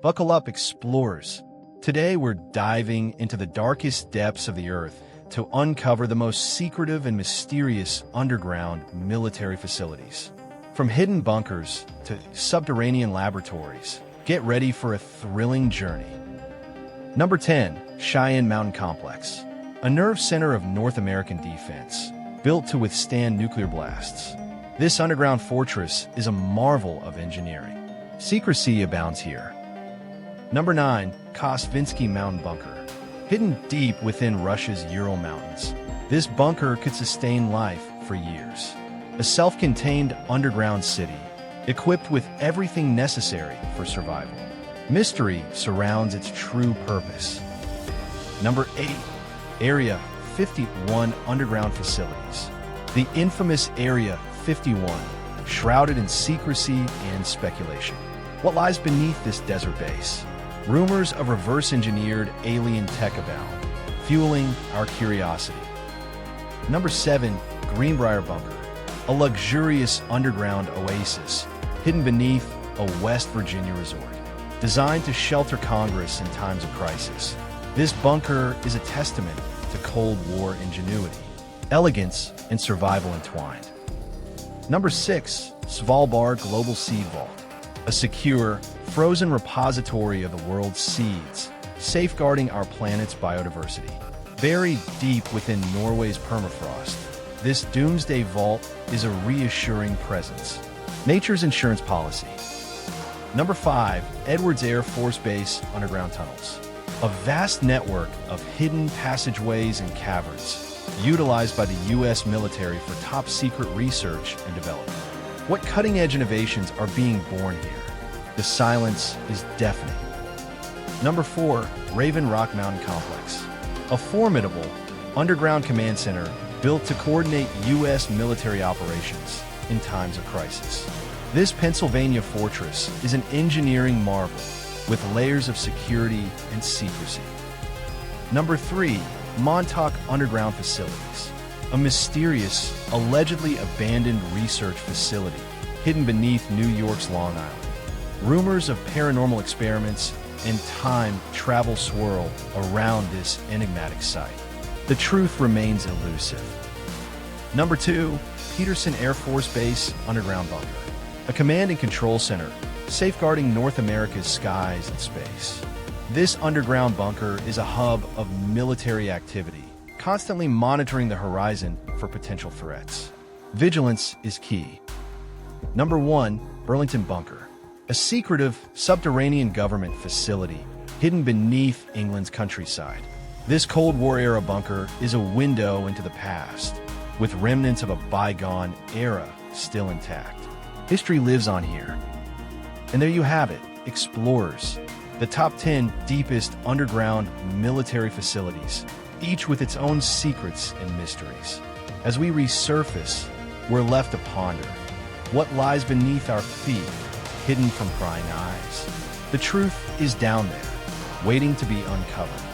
Buckle up, explorers. Today we're diving into the darkest depths of the Earth to uncover the most secretive and mysterious underground military facilities. From hidden bunkers to subterranean laboratories, get ready for a thrilling journey. Number 10. Cheyenne Mountain Complex. A nerve center of North American defense, built to withstand nuclear blasts. This underground fortress is a marvel of engineering. Secrecy abounds here. Number 9. Kosvinsky Mountain Bunker. Hidden deep within Russia's Ural Mountains, this bunker could sustain life for years. A self-contained underground city, equipped with everything necessary for survival. Mystery surrounds its true purpose. Number 8. Area 51 Underground Facilities. The infamous Area 51, shrouded in secrecy and speculation. What lies beneath this desert base? Rumors of reverse-engineered alien tech abound, fueling our curiosity. Number 7. Greenbrier Bunker. A luxurious underground oasis, hidden beneath a West Virginia resort. Designed to shelter Congress in times of crisis, this bunker is a testament to Cold War ingenuity, elegance, and survival entwined. Number 6. Svalbard Global Seed Vault. A secure, frozen repository of the world's seeds, safeguarding our planet's biodiversity. Buried deep within Norway's permafrost, this doomsday vault is a reassuring presence. Nature's insurance policy. Number 5. Edwards Air Force Base Underground Tunnels. A vast network of hidden passageways and caverns, utilized by the U.S. military for top-secret research and development. What cutting-edge innovations are being born here? The silence is deafening. Number 4. Raven Rock Mountain Complex. A formidable underground command center built to coordinate U.S. military operations in times of crisis. This Pennsylvania fortress is an engineering marvel with layers of security and secrecy. Number 3. Montauk Underground Facilities. A mysterious, allegedly abandoned research facility hidden beneath New York's Long Island. Rumors of paranormal experiments and time travel swirl around this enigmatic site. The truth remains elusive. Number 2. Peterson Air Force Base Underground Bunker. A command and control center safeguarding North America's skies and space. This underground bunker is a hub of military activity, constantly monitoring the horizon for potential threats. Vigilance is key. Number 1. Burlington Bunker. A secretive, subterranean government facility hidden beneath England's countryside. This Cold War-era bunker is a window into the past, with remnants of a bygone era still intact. History lives on here. And there you have it, explorers. The top 10 deepest underground military facilities, each with its own secrets and mysteries. As we resurface, we're left to ponder. What lies beneath our feet, hidden from prying eyes? The truth is down there, waiting to be uncovered.